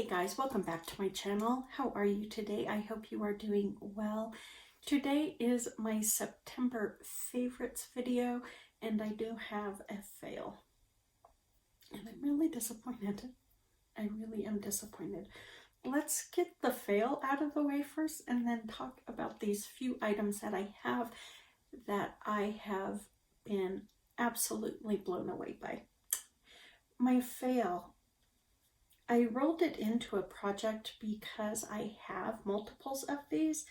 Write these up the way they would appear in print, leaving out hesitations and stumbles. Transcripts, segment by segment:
Hey guys, welcome back to my channel. How are you today? I hope you are doing well. Today is my September favorites video, and I do have a fail. And I'm really disappointed. I really am disappointed. Let's get the fail out of the way first and then talk about these few items that I have been absolutely blown away by. My fail. I rolled it into a project because I have multiples of these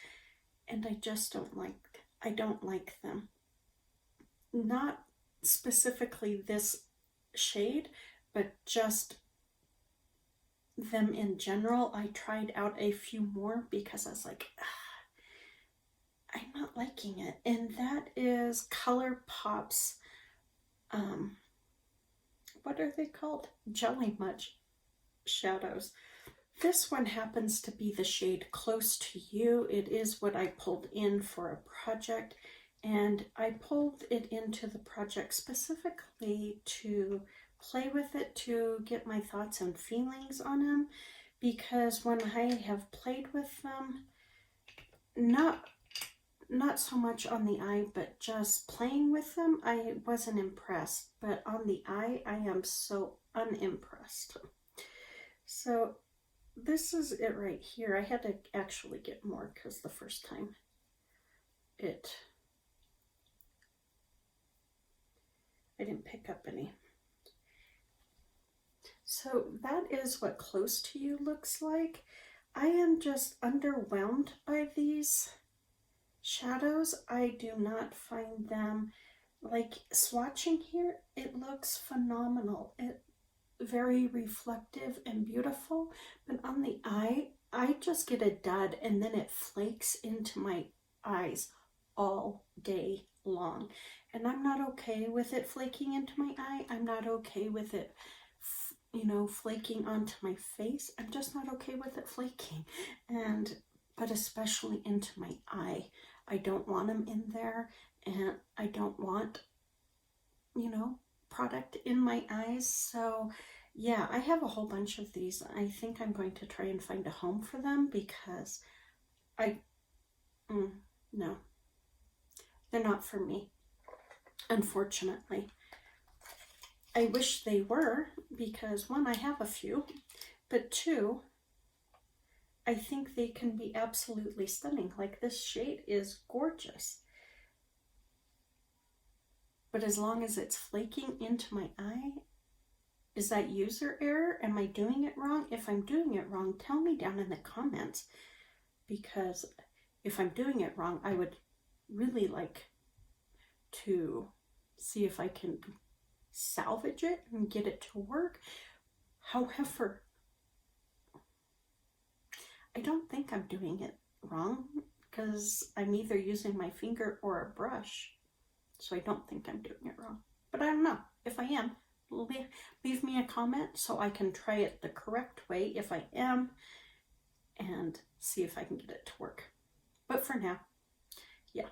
and I just don't like them. Not specifically this shade, but just them in general. I tried out a few more because I was like, I'm not liking it. And that is ColourPop's, what are they called? Jelly Much shadows. This one happens to be the shade Close to You. It is what I pulled in for a project, and I pulled it into the project specifically to play with it, to get my thoughts and feelings on them, because when I have played with them, not so much on the eye, but just playing with them, I wasn't impressed. But on the eye, I am so unimpressed. So this is it right here. I had to actually get more because the first time I didn't pick up any. So that is what Close to You looks like. I am just underwhelmed by these shadows. I do not find them, like swatching here, it looks phenomenal. Very reflective and beautiful, but on the eye, I just get a dud and then it flakes into my eyes all day long. And I'm not okay with it flaking into my eye. I'm not okay with it, flaking onto my face. I'm just not okay with it flaking. But especially into my eye. I don't want them in there, and I don't want, product in my eyes. So yeah, I have a whole bunch of these. I think I'm going to try and find a home for them because no, they're not for me, unfortunately. I wish they were, because one, I have a few, but two, I think they can be absolutely stunning. Like, this shade is gorgeous. But as long as it's flaking into my eye, is that user error? Am I doing it wrong? If I'm doing it wrong, tell me down in the comments, because if I'm doing it wrong, I would really like to see if I can salvage it and get it to work. However, I don't think I'm doing it wrong because I'm either using my finger or a brush. So I don't think I'm doing it wrong. But I don't know. If I am, leave me a comment so I can try it the correct way if I am, and see if I can get it to work. But for now, yeah.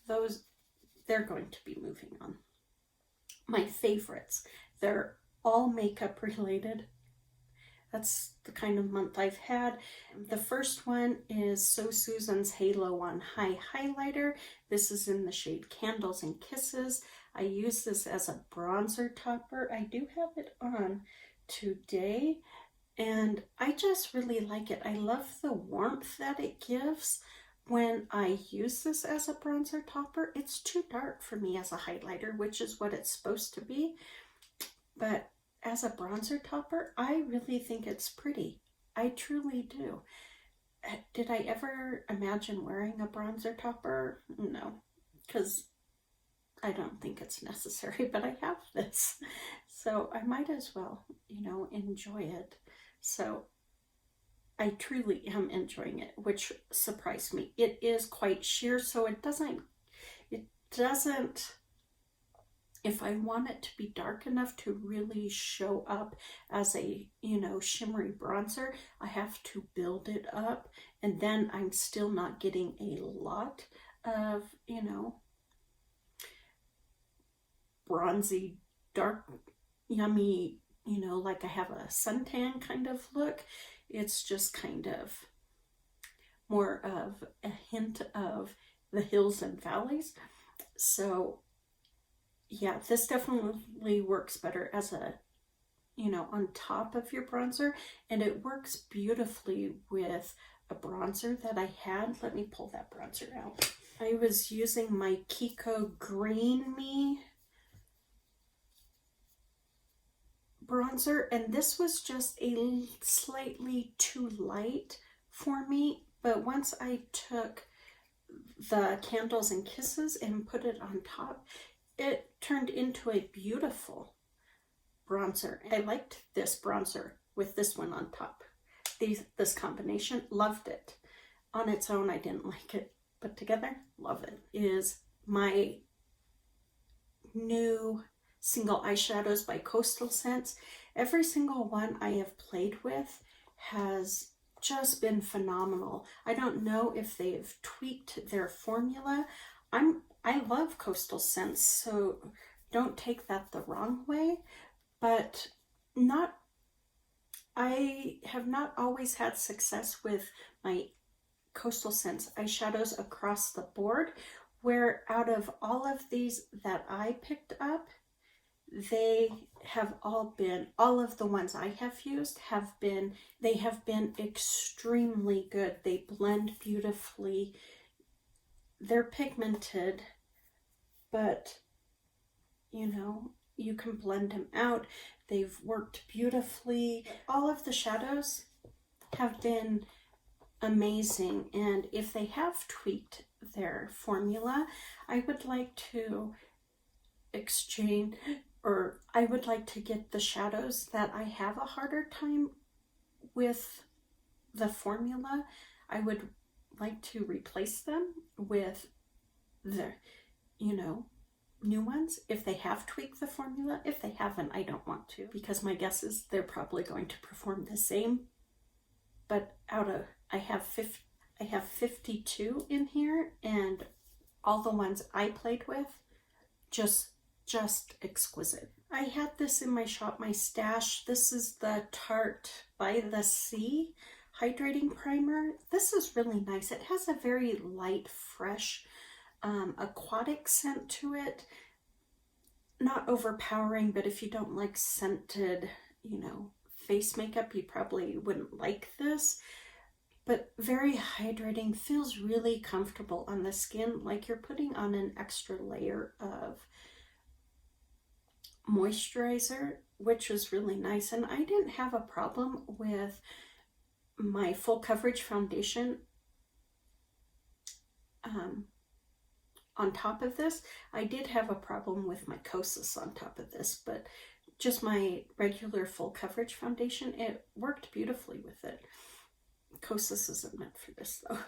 They're going to be moving on. My favorites. They're all makeup related. That's the kind of month I've had. The first one is So Susan's Halo on High Highlighter. This is in the shade Candles and Kisses. I use this as a bronzer topper. I do have it on today, and I just really like it. I love the warmth that it gives when I use this as a bronzer topper. It's too dark for me as a highlighter, which is what it's supposed to be. But as a bronzer topper, I really think it's pretty. I truly do. Did I ever imagine wearing a bronzer topper? No, because I don't think it's necessary, but I have this. So I might as well, enjoy it. So I truly am enjoying it, which surprised me. It is quite sheer, so it doesn't, if I want it to be dark enough to really show up as a, shimmery bronzer, I have to build it up, and then I'm still not getting a lot of, bronzy, dark, yummy, you know, like I have a suntan kind of look. It's just kind of more of a hint of the hills and valleys. So yeah, this definitely works better as a, you know, on top of your bronzer, and it works beautifully with a bronzer that I had. Let me pull that bronzer out. I was using my Kiko Green Me bronzer, and this was just a slightly too light for me, but once I took the Candles and Kisses and put it on top, it turned into a beautiful bronzer. I liked this bronzer with this one on top. This combination, loved it. On its own, I didn't like it, but together, love it. Is my new single eyeshadows by Coastal Scents. Every single one I have played with has just been phenomenal. I don't know if they've tweaked their formula. I love Coastal Scents, so don't take that the wrong way, but I have not always had success with my Coastal Scents eyeshadows across the board, where out of all of these that I picked up, they have all of the ones I have used they have been extremely good. They blend beautifully. They're pigmented, but you know, you can blend them out. They've worked beautifully. All of the shadows have been amazing, and if they have tweaked their formula, I would like to exchange, or I would like to get the shadows that I have a harder time with the formula. I would like to replace them with the, you know, new ones if they have tweaked the formula. If they haven't, I don't want to, because my guess is they're probably going to perform the same. But I have 52 in here, and all the ones I played with, just exquisite. I had this in my shop, my stash. This is the Tarte by the Sea Hydrating Primer. This is really nice. It has a very light, fresh, aquatic scent to it. Not overpowering, but if you don't like scented, you know, face makeup, you probably wouldn't like this. But very hydrating, feels really comfortable on the skin, like you're putting on an extra layer of moisturizer, which was really nice. And I didn't have a problem with my full coverage foundation on top of this. I did have a problem with my Kosas on top of this, but just my regular full coverage foundation, it worked beautifully with it. Kosas isn't meant for this though.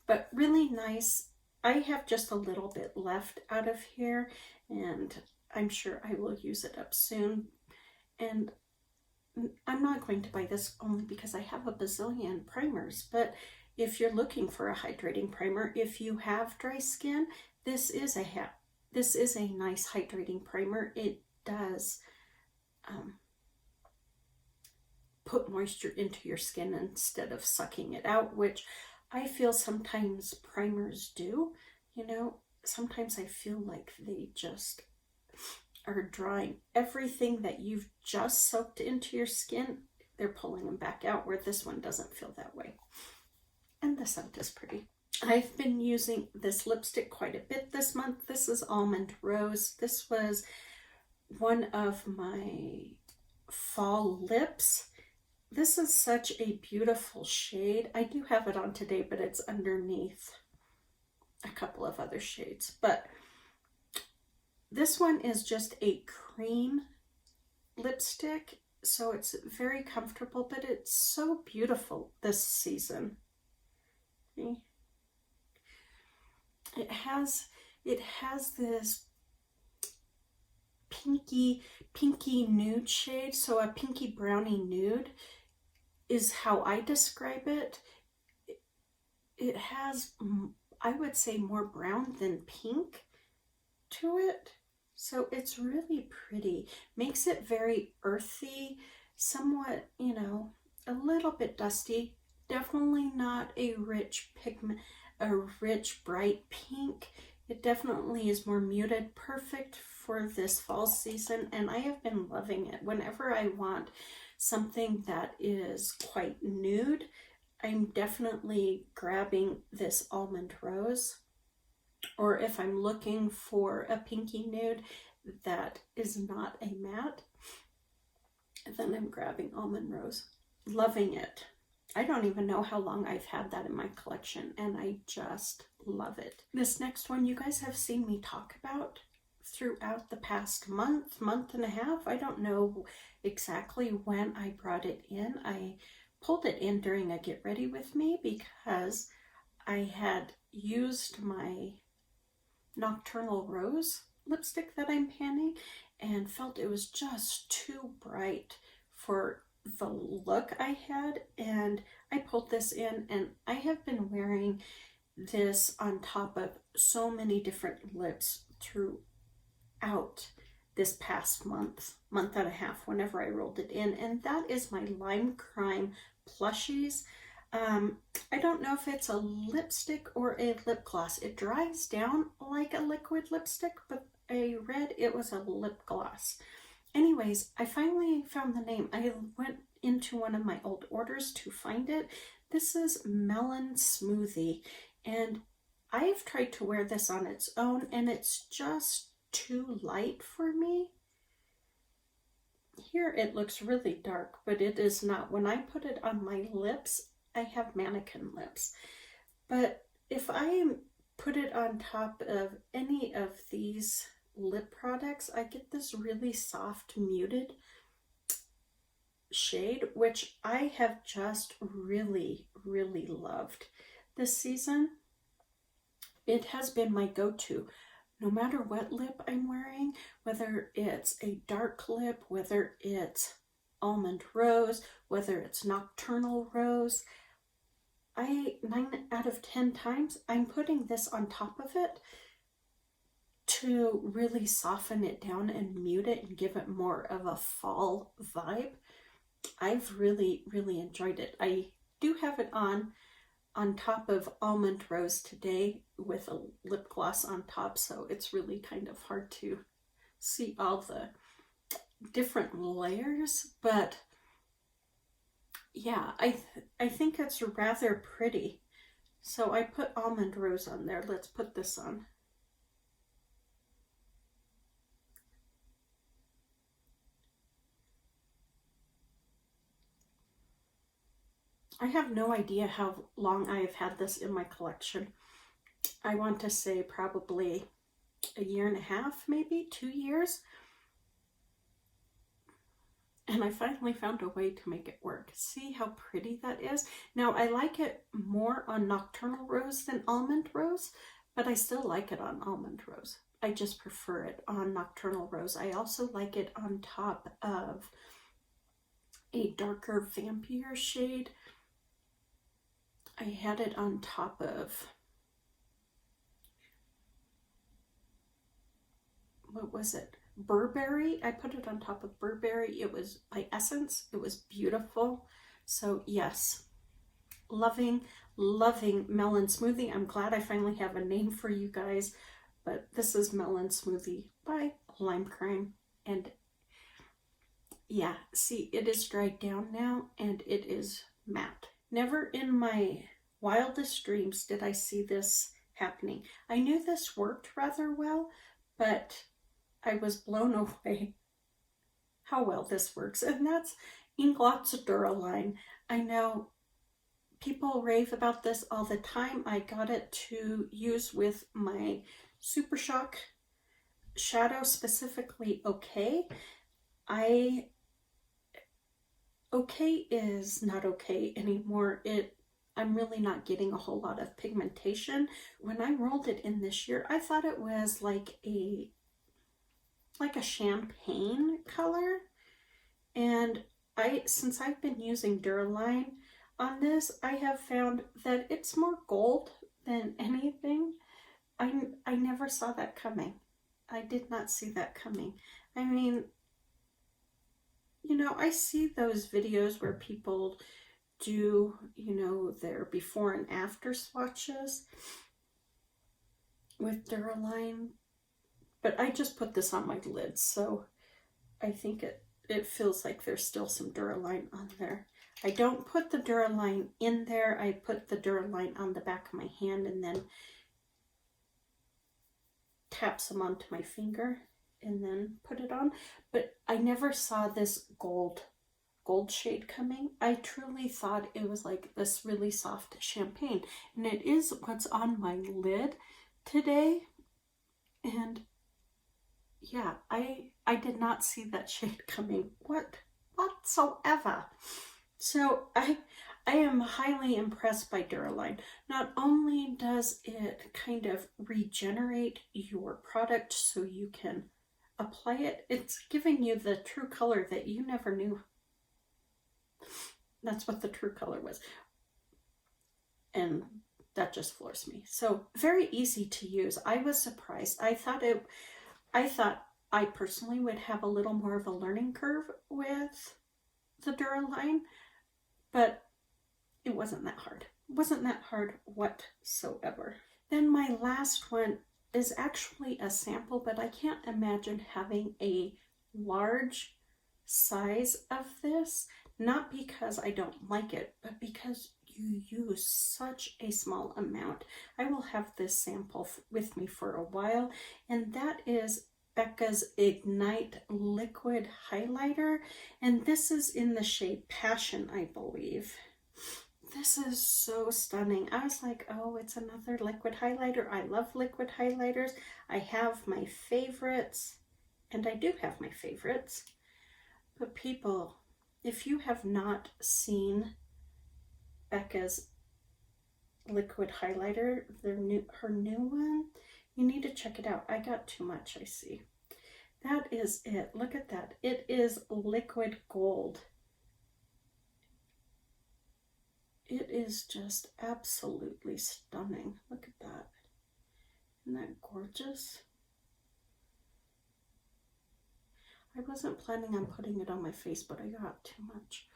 But really nice. I have just a little bit left out of here, and I'm sure I will use it up soon. And I'm not going to buy this only because I have a bazillion primers, but if you're looking for a hydrating primer, if you have dry skin, this is a nice hydrating primer. It does put moisture into your skin instead of sucking it out, which I feel sometimes primers do. You know, sometimes I feel like they just are drying everything that you've just soaked into your skin. They're pulling them back out, where this one doesn't feel that way. And the scent is pretty. I've been using this lipstick quite a bit this month. This is Almond Rose. This was one of my fall lips. This is such a beautiful shade. I do have it on today, but it's underneath a couple of other shades. But this one is just a cream lipstick, so it's very comfortable, but it's so beautiful this season. See? It has this pinky nude shade, so a pinky brownie nude is how I describe it. It has, I would say, more brown than pink to it. So it's really pretty. Makes it very earthy, somewhat, you know, a little bit dusty. Definitely not a rich pigment, a rich bright pink. It definitely is more muted, perfect for this fall season, and I have been loving it. Whenever I want something that is quite nude, I'm definitely grabbing this Almond Rose. Or if I'm looking for a pinky nude that is not a matte, then I'm grabbing Almond Rose. Loving it. I don't even know how long I've had that in my collection, and I just love it. This next one you guys have seen me talk about throughout the past month and a half. I don't know exactly when I brought it in. I pulled it in during a get ready with me because I had used my Nocturnal Rose lipstick that I'm panning and felt it was just too bright for the look I had, and I pulled this in, and I have been wearing this on top of so many different lips throughout this past month and a half whenever I rolled it in, and that is my Lime Crime Plushies. I don't know if it's a lipstick or a lip gloss. It dries down like a liquid lipstick, but I read it was a lip gloss. Anyways, I finally found the name. I went into one of my old orders to find it. This is Melon Smoothie, and I've tried to wear this on its own, and it's just too light for me. Here it looks really dark, but it is not. When I put it on my lips, I have mannequin lips. But if I put it on top of any of these lip products, I get this really soft, muted shade, which I have just really, really loved this season. It has been my go-to. No matter what lip I'm wearing, whether it's a dark lip, whether it's Almond Rose, whether it's Nocturnal Rose, 9 out of 10 times, I'm putting this on top of it to really soften it down and mute it and give it more of a fall vibe. I've really, really enjoyed it. I do have it on top of Almond Rose today with a lip gloss on top, so it's really kind of hard to see all the different layers, but yeah, I think it's rather pretty. So I put Almond Rose on there. Let's put this on. I have no idea how long I have had this in my collection. I want to say probably a year and a half, maybe 2 years. And I finally found a way to make it work. See how pretty that is? Now, I like it more on Nocturnal Rose than Almond Rose, but I still like it on Almond Rose. I just prefer it on Nocturnal Rose. I also like it on top of a darker vampire shade. I had it on top of, what was it? Burberry. I put it on top of Burberry. It was by Essence. It was beautiful. So yes, loving Melon Smoothie. I'm glad I finally have a name for you guys, but this is Melon Smoothie by Lime Crime. And yeah, see, it is dried down now and it is matte. Never in my wildest dreams did I see this happening. I knew this worked rather well, but I was blown away how well this works. And that's Inglot's Duraline. I know people rave about this all the time. I got it to use with my Super Shock shadow, specifically Okay. Okay is not okay anymore. I'm really not getting a whole lot of pigmentation. When I rolled it in this year, I thought it was like a champagne color, and since I've been using Duraline on this, I have found that it's more gold than anything. I never saw that coming. I did not see that coming. I mean, you know, I see those videos where people do, you know, their before and after swatches with Duraline, but I just put this on my lids, so I think it feels like there's still some Duraline on there. I don't put the Duraline in there. I put the Duraline on the back of my hand and then tap some onto my finger and then put it on. But I never saw this gold shade coming. I truly thought it was like this really soft champagne, and it is what's on my lid today. And yeah, I did not see that shade coming whatsoever. So I am highly impressed by Duraline. Not only does it kind of regenerate your product so you can apply it, it's giving you the true color that you never knew. That's what the true color was. And that just floors me. So very easy to use. I was surprised. I thought I personally would have a little more of a learning curve with the Duraline, but it wasn't that hard. It wasn't that hard whatsoever. Then my last one is actually a sample, but I can't imagine having a large size of this, not because I don't like it, but because you use such a small amount. I will have this sample with me for a while, and that is Becca's Ignite Liquid Highlighter, and this is in the shade Passion, I believe. This is so stunning. I was like, oh, it's another liquid highlighter. I love liquid highlighters. I have my favorites, and I do have my favorites. But people, if you have not seen Becca's liquid highlighter, her new one, you need to check it out. I got too much, I see. That is it. Look at that. It is liquid gold. It is just absolutely stunning. Look at that. Isn't that gorgeous? I wasn't planning on putting it on my face, but I got too much.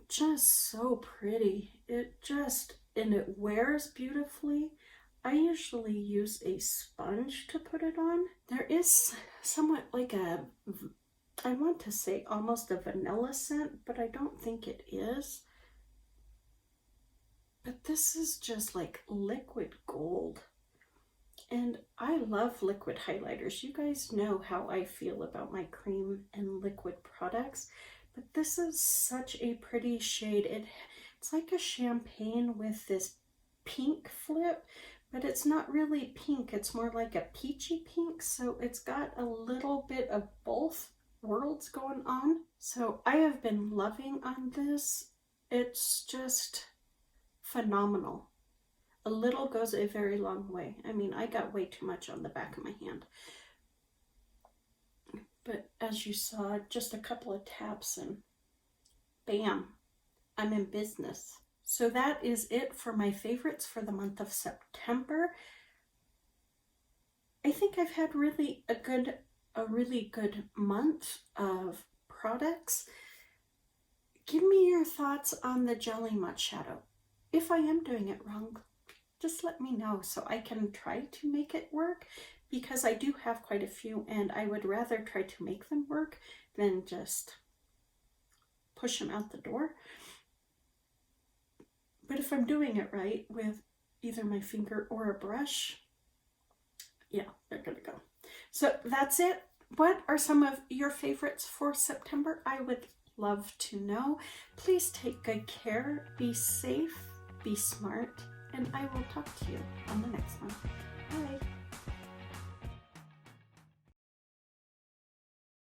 Just so pretty. And it wears beautifully. I usually use a sponge to put it on. There is somewhat like I want to say almost a vanilla scent, but I don't think it is. But this is just like liquid gold. And I love liquid highlighters. You guys know how I feel about my cream and liquid products. But this is such a pretty shade. It's like a champagne with this pink flip, but it's not really pink. It's more like a peachy pink. So it's got a little bit of both worlds going on. So I have been loving on this. It's just phenomenal. A little goes a very long way. I mean, I got way too much on the back of my hand. But as you saw, just a couple of taps and bam, I'm in business. So that is it for my favorites for the month of September. I think I've had really a really good month of products. Give me your thoughts on the Jelly Mutt Shadow. If I am doing it wrong, just let me know so I can try to make it work, because I do have quite a few and I would rather try to make them work than just push them out the door. But if I'm doing it right with either my finger or a brush, yeah, they're gonna go. So that's it. What are some of your favorites for September? I would love to know. Please take good care, be safe, be smart, and I will talk to you on the next one. Bye.